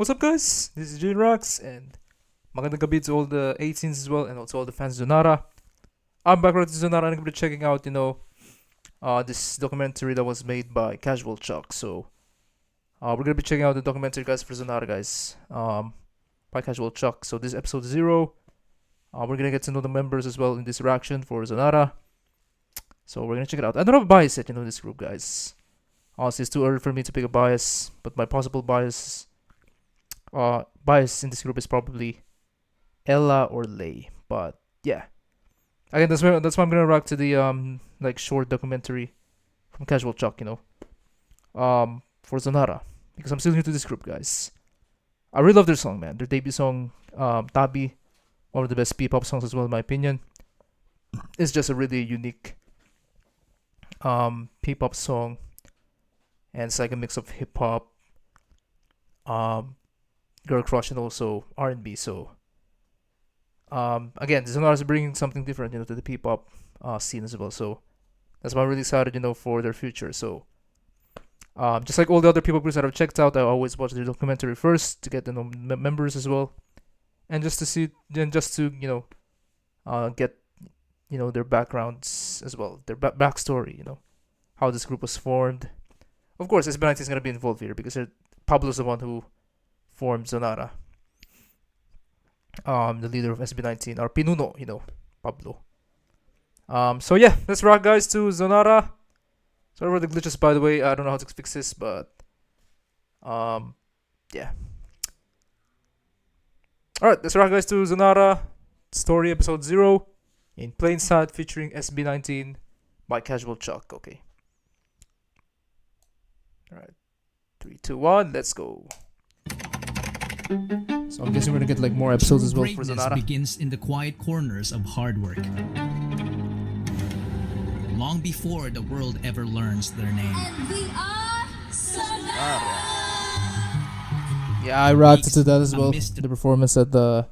What's up, guys? This is Eurekah, and magandang gabi to all the 18s as well, and also all the fans of Xonara. I'm back with Xonara, and I'm gonna be checking out, this documentary that was made by CashualChuck. So, we're gonna be checking out the documentary, guys, for Xonara, guys, by CashualChuck. So this is episode 0. We're gonna get to know the members as well in this reaction for Xonara. So we're gonna check it out. I don't have a bias yet, in this group, guys. Honestly, it's too early for me to pick a bias, but my possible bias in this group is probably Ella or Lay. But yeah, again, that's why I'm gonna react to the short documentary from CashualChuck, for Xonara, because I'm still new to this group, guys. I really love their song, man. Their debut song, TABI, one of the best P-pop songs as well, in my opinion. It's just a really unique P-pop song, and it's like a mix of hip hop, girl crush, and also R&B. So again, Xonara is bringing something different, to the P-pop scene as well. So that's why I'm really excited, for their future. So just like all the other P-pop groups that I've checked out, I always watch the documentary first to get to know members as well, and just to see, then just to get their backgrounds as well, their backstory, how this group was formed. Of course, SB19 is gonna be involved here because Pablo's the one who formed Xonara. The leader of SB19, or Pinuno, Pablo. So yeah, let's rock, guys, to Xonara. Sorry for the glitches, by the way. I don't know how to fix this, but yeah. Alright, let's rock, guys, to Xonara Story episode 0 in Plain Sight featuring SB19 by CashualChuck. Okay. Alright. 3, 2, 1, let's go. So I'm guessing we're gonna get like more episodes as well for Xonara. Begins in the quiet corners of hard work. Long before the world ever learns their name. And we are Xonara! Yeah, I reacted to that as well. The performance at the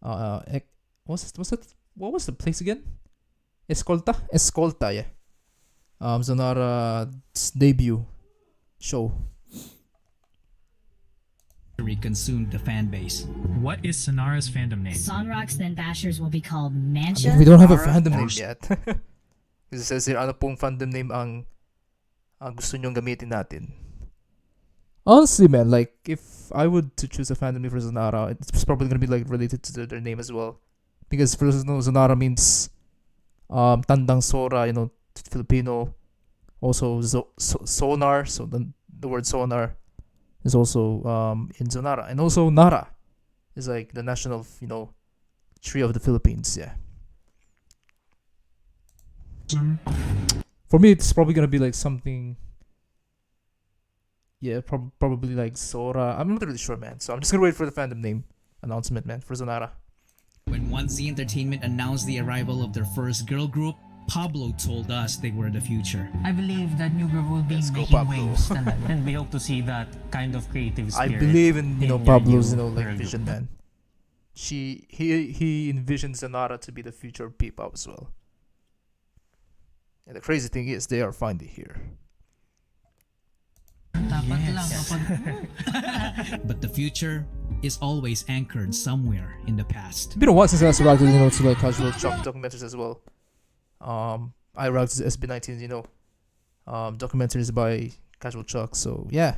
what was the place again? Escolta, yeah. Xonara's debut show. Consumed the fan base. What is Xonara's fandom name? Sonrox then Bashers will be called I Mancha. mean, we don't have a fandom name yet. Because it says here, ano pong fandom name ang gusto nyong gamitin natin. Honestly, man, like, if I would to choose a fandom name for Xonara, it's probably gonna be like related to their name as well. Because for Xonara means Tandang Sora, Filipino. Also sonar, so the word sonar is also in Xonara. And also Nara is like the national, tree of the Philippines, yeah. For me, it's probably gonna be like something, yeah, probably like Sora. I'm not really sure, man. So I'm just gonna wait for the fandom name announcement, man, for Xonara. When 1Z Entertainment announced the arrival of their first girl group, Pablo told us they were the future. I believe that new group will be Let's go, making Pablo. waves talaga. And we hope to see that kind of creative I spirit. believe in your Pablo's new like girl vision, group. man. He envisions Xonara to be the future of P-pop as well. And the crazy thing is, they are finally here. Dapat lang Yes. kapag But the future is always anchored somewhere in the past. It's been a while since I was reacted, to like CashualChuck documentaries as well. I reacted to SB19, documentaries by CashualChuck. So yeah,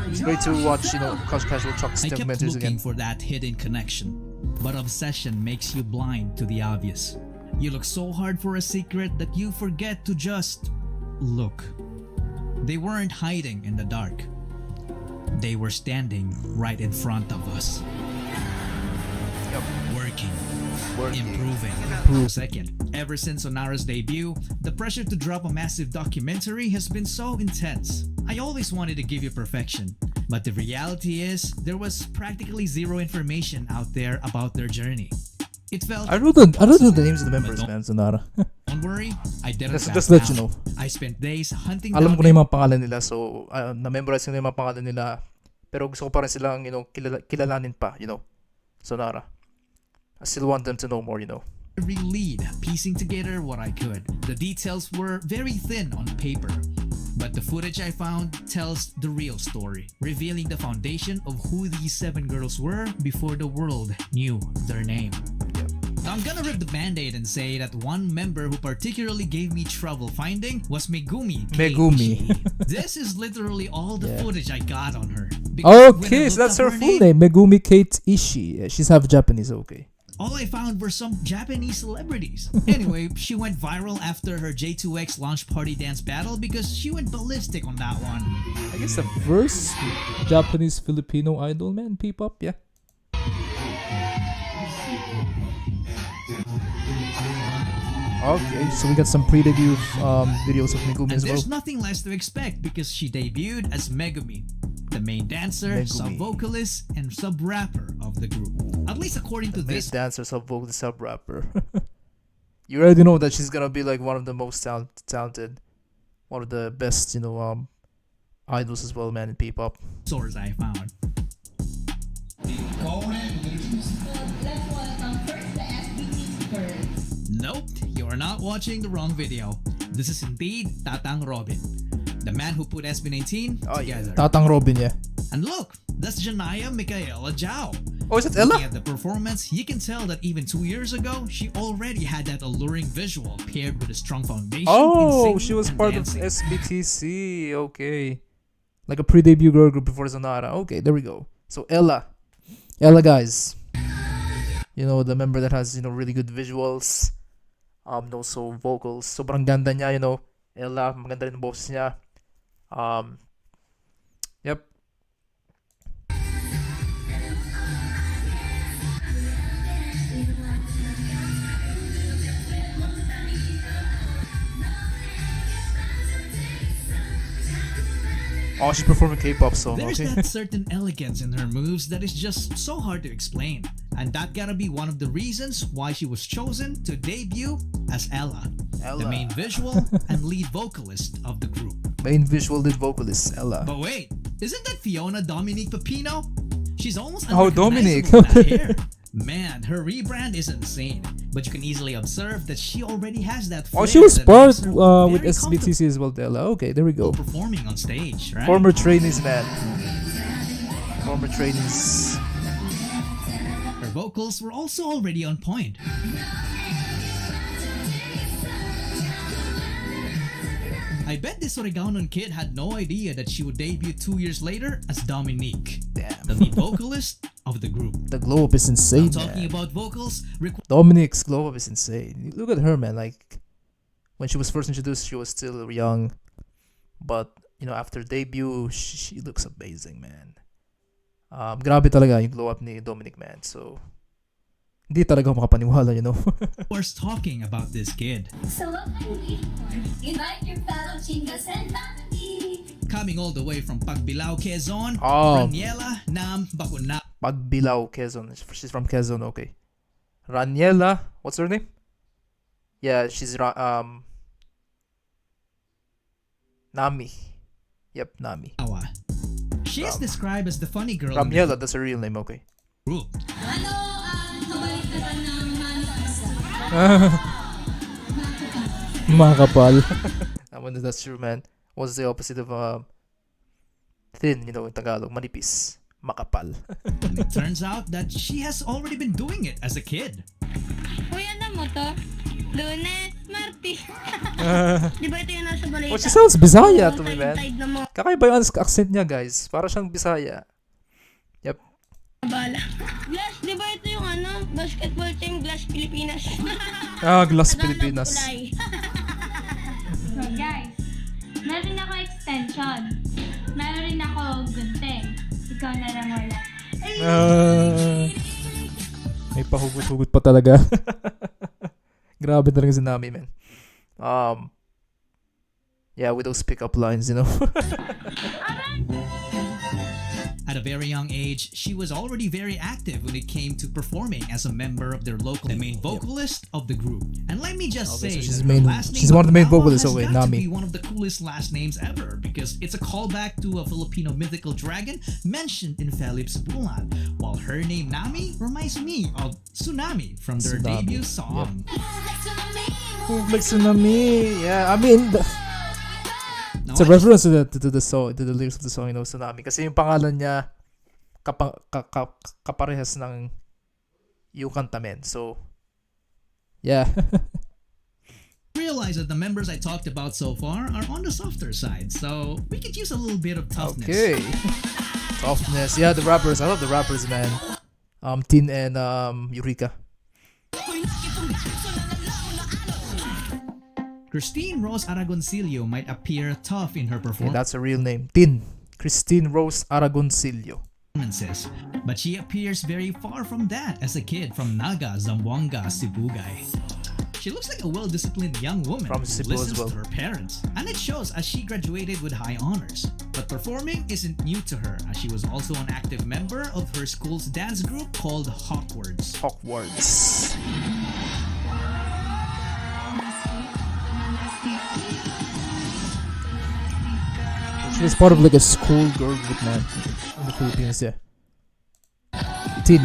it's great to watch, CashualChuck's I kept documentaries looking again. for that hidden connection, but obsession makes you blind to the obvious. You look so hard for a secret that you forget to just look. They weren't hiding in the dark. They were standing right in front of us. Yep. Working. Working. Improving. Second, ever since Xonara's debut, the pressure to drop a massive documentary has been so intense. I always wanted to give you perfection, but the reality is there was practically zero information out there about their journey. It felt I don't know the names of the members, man, Xonara. don't worry, I didn't Just back let you down. know. I spent days hunting Alam down ko na yung mga pangalan nila, so na-memorize ko na yung mga pangalan nila. Pero gusto ko pa rin silang, kilalanin pa, Xonara. I still want them to know more, every lead, piecing together what I could. The details were very thin on paper, But the footage I found tells the real story, revealing the foundation of who these 7 girls were before the world knew their name. Now I'm gonna rip the band-aid and say that one member who particularly gave me trouble finding was Megumi. Megumi. This is literally all the Yeah. footage I got on her. Because when I Okay, so looked that's up her full name, Megumi Kate Ishii. Yeah, she's half Japanese, okay. all I found were some Japanese celebrities. Anyway, she went viral after her J2X launch party dance battle because she went ballistic on that one. I guess the first Japanese Filipino idol, man, P-pop, yeah. Okay, so we got some pre-debut videos of Megumi And as well. there's nothing less to expect because she debuted as Megumi, the main dancer, Megumi. sub-vocalist, and sub-rapper of the group. At least according to This this dancer, sub-vocalist, sub-rapper. You already know that she's gonna be like one of the most talented, one of the best, idols as well, man, in P-pop. source I found. Let's welcome first the SB19 first. Nope, you are not watching the wrong video. This is indeed Tatang Robin, the man who put SB19 Oh yeah, together. Tatang Robin, yeah. And look, that's Janaya Michaela Zhao. Oh, is it Looking Ella? at the performance, you can tell that even 2 years ago, she already had that alluring visual paired with a strong foundation. in Oh, singing she was and part dancing. of SBTC. Okay, like a pre-debut girl group before Xonara. Okay, there we go. So Ella, guys, the member that has really good visuals, also vocals. Sobrang ganda niya, Ella, maganda rin ang boses niya. Yep. Oh, she's performing K-pop song. There's Okay. that certain elegance in her moves that is just so hard to explain. And that gotta be one of the reasons why she was chosen to debut as Ella, the Ella. main visual and lead vocalist of the group. Main visual lead vocalist Ella. But wait, isn't that Fiona Dominique Pepino? She's almost Oh, unrecognizable Dominique, with that okay. hair. Man, her rebrand is insane. But you can easily observe that she already has that Oh, flair she was that part makes her with very SBTC as well, Ella. Okay, there we go. comfortable performing on stage, right? Former trainees, man. Former trainees. Her vocals were also already on point. I bet this Oregaonon kid had no idea that she would debut 2 years later as Dominique, Damn. the lead vocalist of the group. The glow up is Now, insane, talking man. about vocals, Dominique's glow up is insane. Look at her, man. Like, when she was first introduced, she was still young. But, after debut, she looks amazing, man. Grabe talaga yung glow up ni Dominic, man. So, hindi talaga ako makapaniwala, was talking about this kid. So what can we invite your fellow chingas and family? Coming all the way from Pagbilao, Quezon, Oh. Raniela Nam Bakuna. Pagbilao, Quezon. She's from Quezon, okay. Raniela, what's her name? Yeah, she's Namie. Yep, Namie. She is described as the funny girl in the Ramiela, that's her real name, okay. group. Ano ang kabaliktaran ng manifest? Makapal. That's true, man. What's the opposite of thin, in Tagalog? Manipis. Makapal. And it turns out that she has already been doing it as a kid. Kuya na mo to? Lunes, Martes. Di ba ito yung nasa balita? Oh, she sounds Bisaya to me, Tide- man. tide na mo. Kakaiba yung accent niya, guys. Para siyang Bisaya. Yep. Bala. Glass, di ba ito yung basketball team, Glass Pilipinas? Glass Tagalog Pilipinas. kulay. So guys, meron ako extension. Meron rin ako gunting. Ikaw na lang wala. May pahugot-hugot pa talaga. Grabe talaga si Nami, man. Yeah, with those pickup lines, At a very young age, she was already very active when it came to performing as a member of their local, the main vocalist of the group. And let me just Okay, say, so she's that main- her last name she's one of the main Bakulawa vocalists, has okay, got to Namie. be one of the coolest last names ever because it's a callback to a Filipino mythical dragon mentioned in Philip's Bulan, while her name Namie reminds me of Tsunami from their Tsunami, debut song. Like Tsunami. Yeah, I mean, Now It's a reference to the song, to the lyrics of the song, you know, Tsunami. Kasi yung pangalan niya kaparehas ng yung kanta, men. So, yeah. Realize that the members I talked about so far are on the softer side, so we could use a little bit of toughness. Okay. Toughness. Yeah, the rappers. I love the rappers, man. Tin and Eurekah. Christine Rose Aragoncillo might appear tough in her Yeah, that's a real name. Tin. Christine Rose Aragoncillo. performances, but she appears very far from that as a kid from Naga, Zamboanga, Sibugay. She looks like a well-disciplined young woman From who Cebu as listens well. to her parents, and it shows as she graduated with high honors. But performing isn't new to her, as she was also an active member of her school's dance group called Hawkwards. Hogwarts. She was part of like a school girl group, man, in the Philippines, yeah. Tin.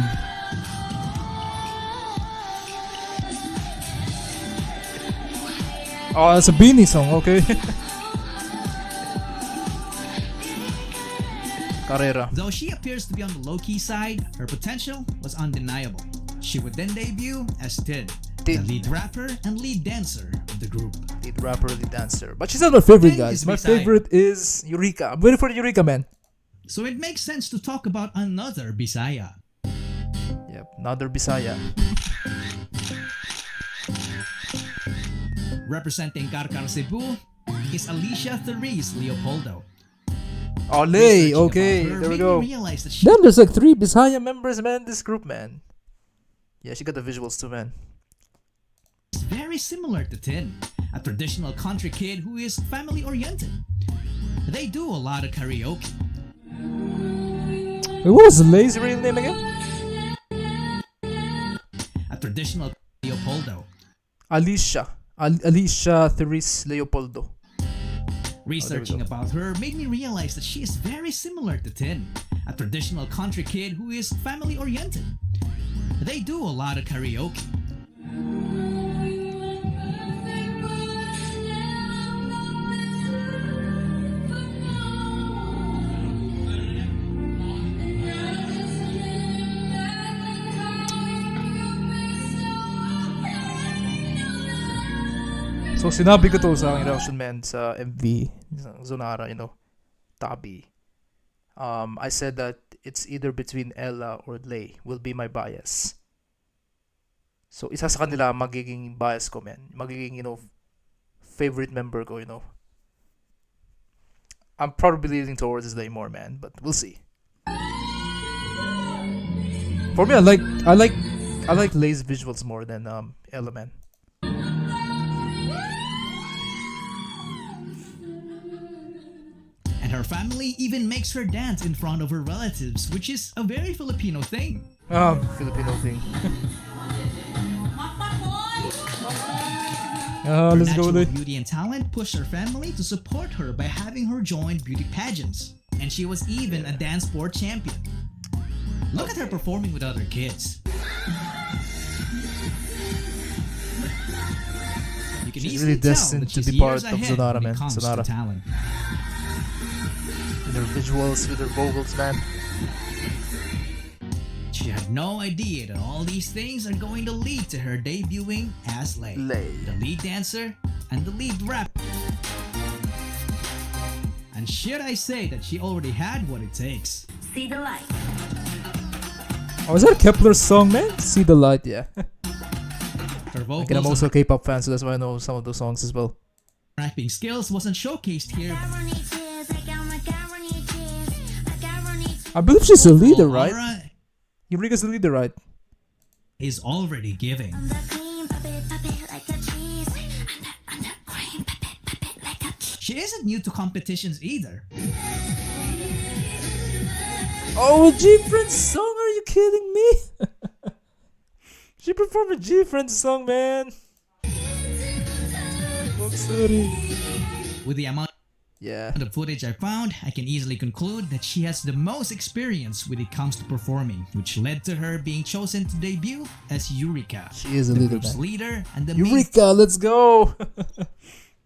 Oh, that's a Beanie song, okay. Carrera. Though she appears to be on the low-key side, her potential was undeniable. She would then debut as Tid, the Tid. lead rapper and lead dancer of the group. Lead rapper, lead dancer. But she's not my favorite, Tin guys. is My Bisaya. favorite is Eurekah. I'm waiting for the Eurekah, man. So it makes sense to talk about another Bisaya. Yep, another Bisaya. Representing Karkar Cebu is Alicia Therese Leopoldo. Ole, Researching okay, about her there we made go. me realize that she Damn, there's like 3 Bisaya members, man, this group, man. Yeah, she got the visuals too, man. is very similar to Tin, a traditional country kid who is family-oriented. They do a lot of karaoke. Wait, what was Lay's real name again? A traditional Leopoldo. Alicia. Alicia Therese Leopoldo. Researching go. about her made me realize that she is very similar to Tin, a traditional country kid who is family-oriented. They do a lot of karaoke. So, sinabi ko to sa aking reaction, man, sa MV, sa Xonara, you know, TABI. I said that it's either between Ella or Lay will be my bias. So, isa sa kanila magiging bias ko, man. Magiging, you know, favorite member ko, you know. I'm probably leaning towards Lay more, man, but we'll see. For me, I like Lay's visuals more than Ella, man. And her family even makes her dance in front of her relatives, which is a very Filipino thing. Filipino thing. Her Let's go, natural Lay. beauty and talent pushed her family to support her by having her join beauty pageants. And she was even a dance sport champion. Look at her performing with other kids. You can She's easily really tell destined that to she's be part years of ahead Xonara, when man. it comes Xonara. to talent. With her visuals, with her vocals, man. She had no idea that all these things are going to lead to her debuting as Lay, Lay. the lead dancer and the lead rapper. And should I say that she already had what it takes? See the light. Oh, is that a Kepler song, man? See the light, yeah. Her vocals Again, I'm and also a K-pop fan, so that's why I know some of those songs as well. rapping skills wasn't showcased here. I believe she's the leader, right? Aura Eurekah's the leader, right? is already giving. She isn't new to competitions either. Oh, a G-Friends song? Are you kidding me? She performed a G-Friends song, man. Oh, sorry. With the amount Yeah. of footage I found, I can easily conclude that she has the most experience when it comes to performing, which led to her being chosen to debut as Eurekah, She is a the leader, group's man. leader and the main Eurekah, let's go!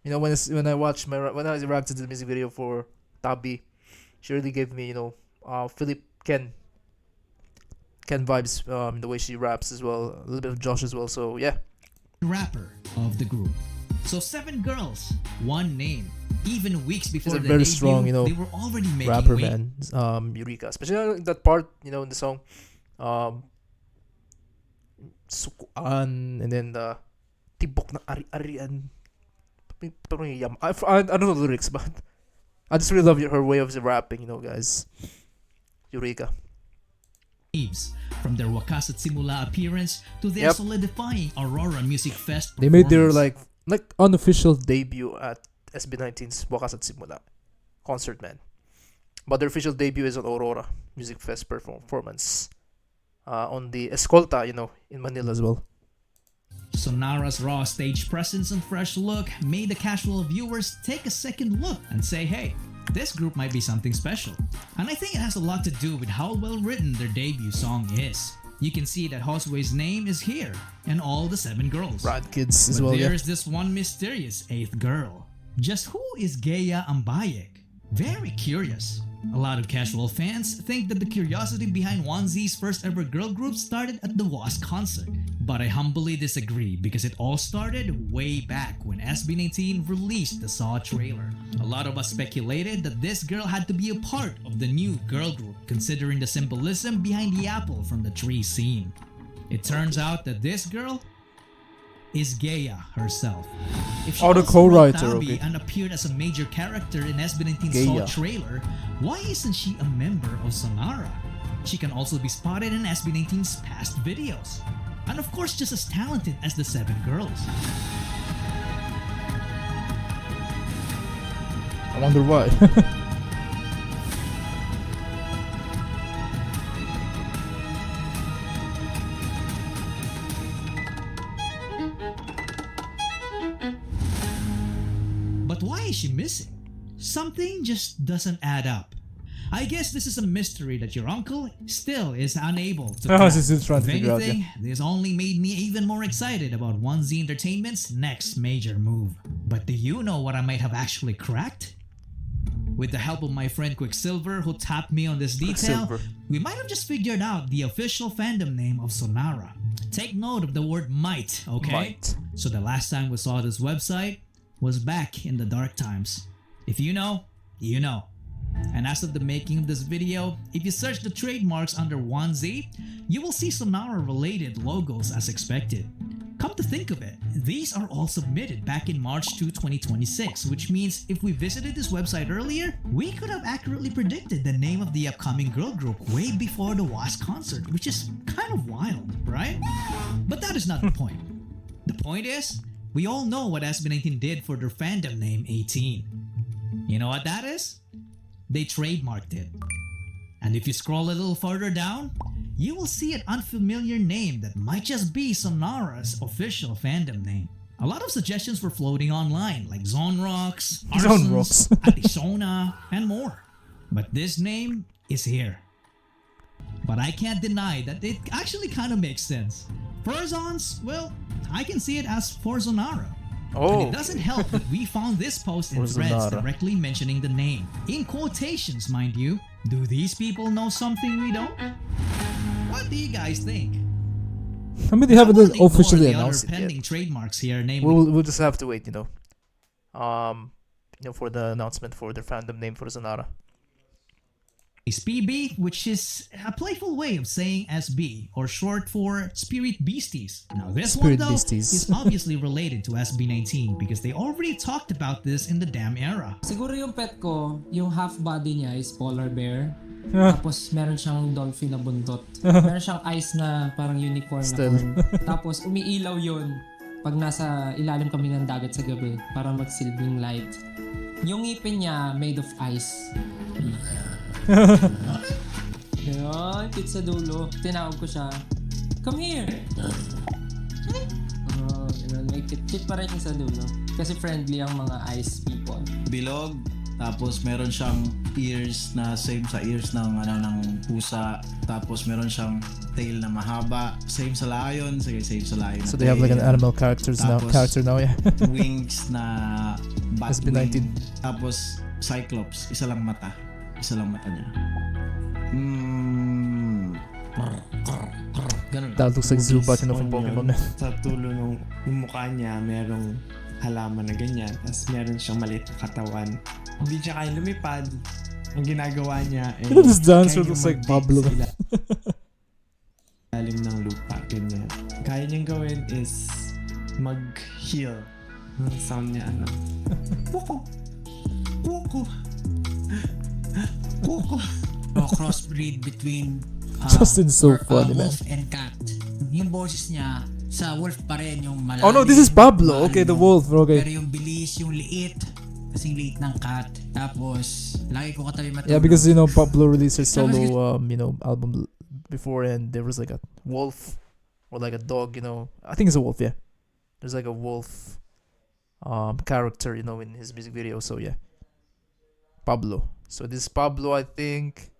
You know, when I watched when I reacted to the music video for TABI, she really gave me, you know, Philip Ken vibes, the way she raps as well, a little bit of Josh as well. So yeah, rapper of the group. So 7 girls, one name. Even weeks before a the very debut, strong, you know, they were already making rapper waves. man, Eurekah, especially that part, you know, in the song, sukuan, and then the tibok ng ari-arian. I don't know the lyrics, but I just really love her way of rapping, you know, guys. Eurekah. From their Wakas at Simula appearance to their Yep. solidifying Aurora Music Fest They made their performance. like unofficial debut at SB19's Wakas at Simula concert, man. But their official debut is on Aurora Music Fest performance on the Escolta, you know, in Manila as well. Xonara's raw stage presence and fresh look made the casual viewers take a second look and say, hey, this group might be something special. And I think it has a lot to do with how well written their debut song is. You can see that Josue's name is here and all the 7 girls. Rad Kids as But well, yeah. there's this one mysterious 8th girl. Just who is Gaya Ambayek? Very curious. A lot of casual fans think that the curiosity behind 1Z's first ever girl group started at the WAS concert. But I humbly disagree because it all started way back when SB19 released the Saw trailer. A lot of us speculated that this girl had to be a part of the new girl group considering the symbolism behind the apple from the tree scene. It turns out that this girl is Gaya herself. If she Oh, the also wrote co-writer, TABI okay. and appeared as a major character in SB19's Gaya. Saw trailer, why isn't she a member of Xonara? She can also be spotted in SB19's past videos. And of course just as talented as the 7 girls. I wonder why. But why is she missing? Something just doesn't add up. I guess this is a mystery that your uncle still is unable to Oh, crack. he's still trying to If figure out, anything, this only made me even more excited about 1Z Entertainment's next major move. But do you know what I might have actually cracked? With the help of my friend Quicksilver who tapped me on this detail, Quicksilver. we might have just figured out the official fandom name of Xonara. Take note of the word might, okay? Might. So the last time we saw this website was back in the dark times. If you know, you know. And as of the making of this video, if you search the trademarks under 1Z, you will see Xonara related logos as expected. Come to think of it, these are all submitted back in March 2, 2026, which means if we visited this website earlier, we could have accurately predicted the name of the upcoming girl group way before the WAS concert, which is kind of wild, right? But that is not the point. The point is, we all know what SB19 did for their fandom name 18. You know what that is? They trademarked it. And if you scroll a little further down, you will see an unfamiliar name that might just be Xonara's official fandom name. A lot of suggestions were floating online like Zonrox, Zonrox. Arsons, Arizona, and more. But this name is here. But I can't deny that it actually kind of makes sense. Furzons, well, I can see it as for Xonara. And Oh, it doesn't help that we found this post in For threads Xonara. directly mentioning the name. In quotations, mind you. Do these people know something we don't? What do you guys think? I mean, they haven't I won't ignore officially the announced other it pending yet. trademarks here, namely We'll just have to wait, you know. For the announcement for their fandom name for Xonara. PB, which is a playful way of saying SB, or short for Spirit Beasties. Now this Spirit one though Beasties. is obviously related to SB19 because they already talked about this in the damn era. Siguro yung pet ko, yung half body niya is polar bear. Ah. Tapos meron siyang dolphin na buntot. Meron siyang eyes na parang unicorn na Still. corn. Tapos umiilaw yun pag nasa ilalim kami ng dagat sa gabi para magsilbing light. Yung ngipin niya made of ice. Ayun, cute sa dulo. Tinawag ko siya, come here! May cute pa rin yung sa dulo. Kasi friendly ang mga ice people. Bilog, tapos meron siyang ears na same sa ears ng ng pusa, tapos meron siyang tail na mahaba. Same sa lion, same sa lion. So they have like an animal character now, yeah. Wings na bat SB19. wing. Tapos Cyclops, isa lang mata niya. Ganun. That looks like Zubat, you know, from Onion. Pokemon. Sa tulo ng mukha niya, merong halaman na ganyan. Tapos meron siyang maliit na katawan. Hindi siya kaya lumipad. Ang ginagawa niya ay Look at this dancer, kaya looks niyang like Pablo. mag-dig sa ilalim ng lupa, ganyan. Kaya niyang gawin is mag-heal. Ang sound niya ano. Kuko. Kuko. Kuko. O crossbreed between Justin's so funny, man. wolf and cat. Yung boses niya sa wolf pa rin yung malalim. Oh no, this is Pablo. Okay, the wolf. Pero Okay. yung bilis, yung liit, kasing liit ng cat. Tapos, lagi ko katabi matulog. Yeah, because you know Pablo released his solo album before, and there was like a wolf or like a dog. You know, I think it's a wolf. Yeah, there's like a wolf character, you know, in his music video. So yeah, Pablo. So this Pablo, I think.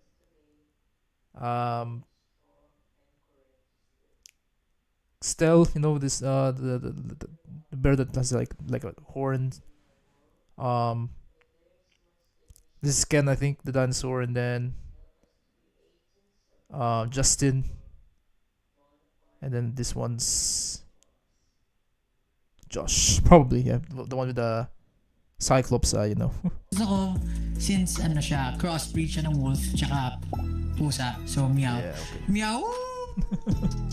Stel, you know, this the bear that has like a horn. This is Ken, I think, the dinosaur, and then Justin, and then this one's Josh, probably, yeah, the one with the Cyclops, you know. Gusto ko, since ano siya, crossbreed siya ng wolf tsaka pusa. So, meow. Yeah, okay. Meow!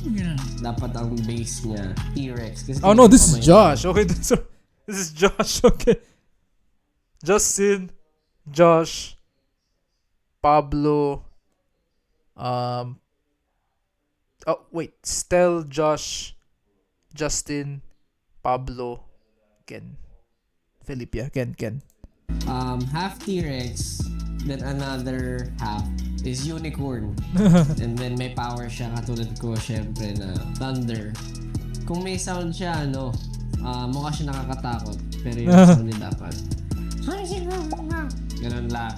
Ganun. Dapat ang base niya, T-Rex. Kasi Oh no, this is kamay Josh. Okay, so this is Josh. Okay, Justin, Josh, Pablo. Oh wait, Stel, Josh, Justin, Pablo, Ken, Philip. Yeah, Ken. half T-Rex, then another half is unicorn. And then may power siya katulad ko, syempre, na thunder. Kung may sound siya, mukha siya nakakatakot. Pero yung sound niya dapat ganun lang.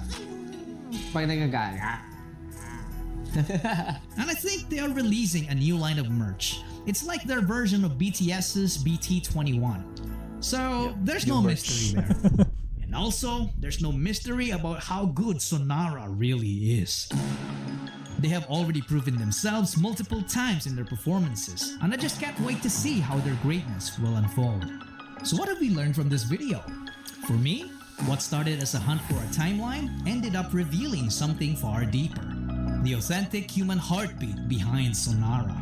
Pag nagagalit. And I think they are releasing a new line of merch. It's like their version of BTS's BT21. So, there's no mystery there. And also, there's no mystery about how good Xonara really is. They have already proven themselves multiple times in their performances, and I just can't wait to see how their greatness will unfold. So what have we learned from this video? For me, what started as a hunt for a timeline ended up revealing something far deeper. The authentic human heartbeat behind Xonara.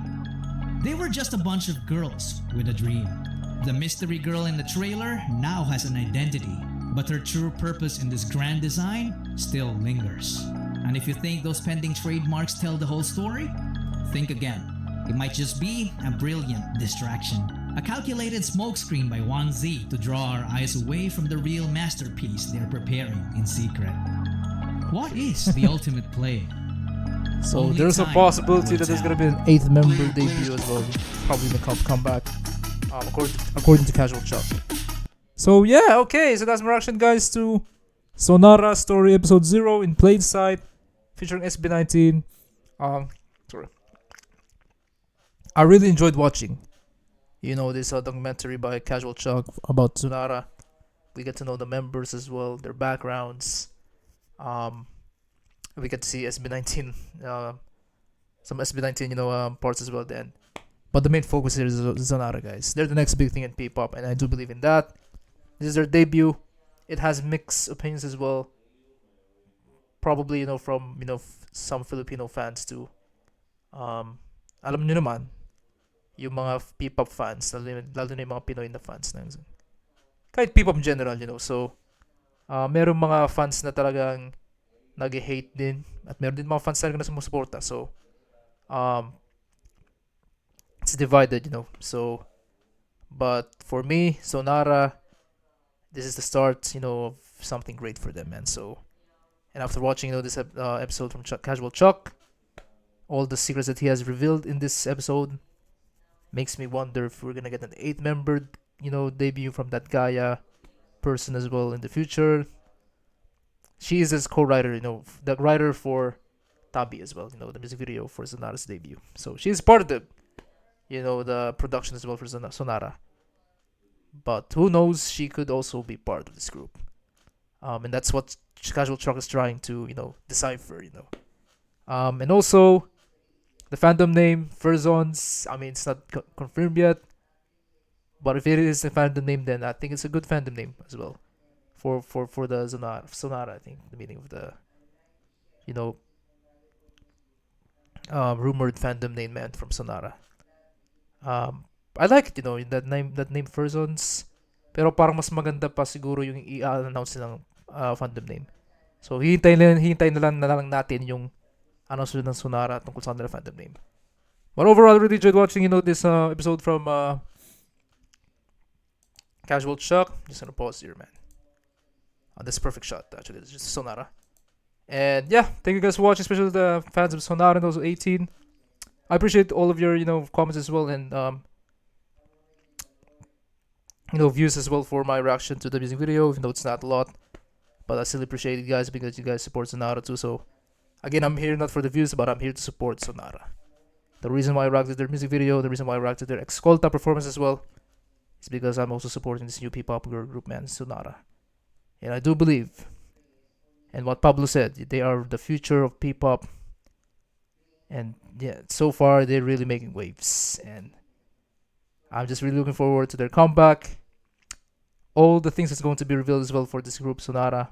They were just a bunch of girls with a dream. The mystery girl in the trailer now has an identity, but her true purpose in this grand design still lingers. And if you think those pending trademarks tell the whole story, think again. It might just be a brilliant distraction. A calculated smokescreen by 1Z to draw our eyes away from the real masterpiece they're preparing in secret. What is the ultimate play? So Only there's a time possibility will that there's tell. gonna be an 8th member debut as well, probably in the come back, according to CashualChuck. So yeah, okay, so that's my reaction, guys, to Xonara Story Episode 0 in Plain Sight, featuring SB19. Sorry. I really enjoyed watching, this documentary by CashualChuck about Xonara. We get to know the members as well, their backgrounds. We get to see SB19, some SB19, parts as well then. But the main focus here is Xonara, guys. They're the next big thing in P-pop, and I do believe in that. This is their debut. It has mixed opinions as well. Probably, from, some Filipino fans too. Alam nyo naman, yung mga P-pop fans, lalo na yung mga Pinoy na fans. Kahit P-pop in general, So, meron mga fans na talagang nag-hate din. At meron din mga fans talaga na sumusuporta. So, it's divided, So, but for me, Xonara, this is the start, of something great for them, man. So, and after watching, this episode from CashualChuck, all the secrets that he has revealed in this episode makes me wonder if we're gonna get an 8-member, debut from that Gaia person as well in the future. She is his co-writer, the writer for TABI as well, the music video for Xonara's debut. So she's part of the production as well for Xonara. But who knows, she could also be part of this group. And that's what CasualChuck is trying to, decipher, And also, the fandom name, Furzons, I mean, it's not confirmed yet. But if it is a fandom name, then I think it's a good fandom name as well. For the Xonara, I think, the meaning of the, rumored fandom name man from Xonara. I like it, that name Furzons. Pero parang mas maganda pa siguro yung i-announce ng fandom name. So, hihintay na lang natin yung announcement ng Xonara tungkol sa kanila fandom name. But overall, I really enjoyed watching, this episode from CasualChuck. Just gonna pause here, man. That's a perfect shot, actually. It's just Xonara. And yeah, thank you guys for watching, especially the fans of Xonara and also 18. I appreciate all of your, comments as well, and views as well for my reaction to the music video, even though it's not a lot. But I still appreciate you guys because you guys support Xonara too. So again, I'm here not for the views, but I'm here to support Xonara. The reason why I reacted their music video, the reason why I reacted their Escolta performance as well, is because I'm also supporting this new P-pop girl group, man, Xonara. And I do believe, and what Pablo said, they are the future of P-pop. And yeah, so far they're really making waves, and I'm just really looking forward to their comeback. All the things that's going to be revealed as well for this group, Xonara,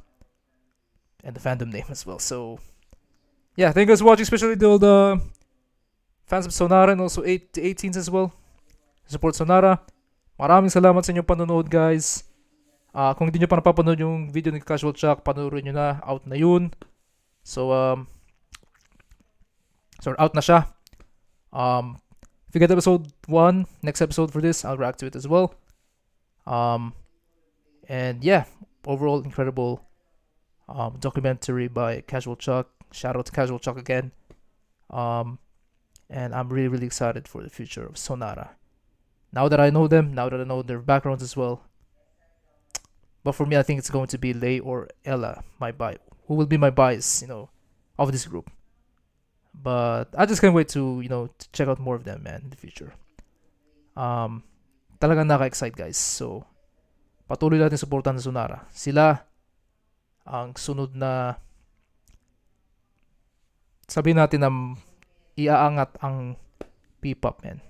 and the fandom name as well. So yeah, thank you guys for watching, especially all the fans of Xonara and also 18s as well. Support Xonara. Maraming salamat sa inyong panonood, guys. Kung hindi nyo pa napapanood yung video ni CasualChuck, panoorin nyo na. Out na yun. So, out na siya. If you get episode 1, next episode for this, I'll react to it as well. And yeah, overall incredible documentary by CasualChuck. Shout out to CasualChuck again. And I'm really, really excited for the future of Xonara. Now that I know them, now that I know their backgrounds as well. But for me, I think it's going to be Lei or Ella, who will be my bias, of this group. But I just can't wait to, to check out more of them, man, in the future. Talagang naka-excite, guys. So, patuloy natin supportan sa Xonara. Sila ang sunod na, sabihin natin na iaangat ang P-pop, man.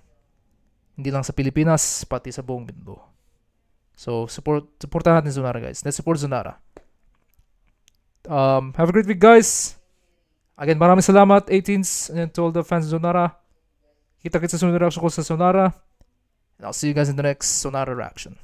Hindi lang sa Pilipinas, pati sa buong mundo. So, supportan natin Xonara, guys. Let's support Xonara. Have a great week, guys. Again, maraming salamat, 18s, and to all the fans of Xonara. Kita-kits sa sunod na reaction ko sa Xonara. And I'll see you guys in the next Xonara reaction.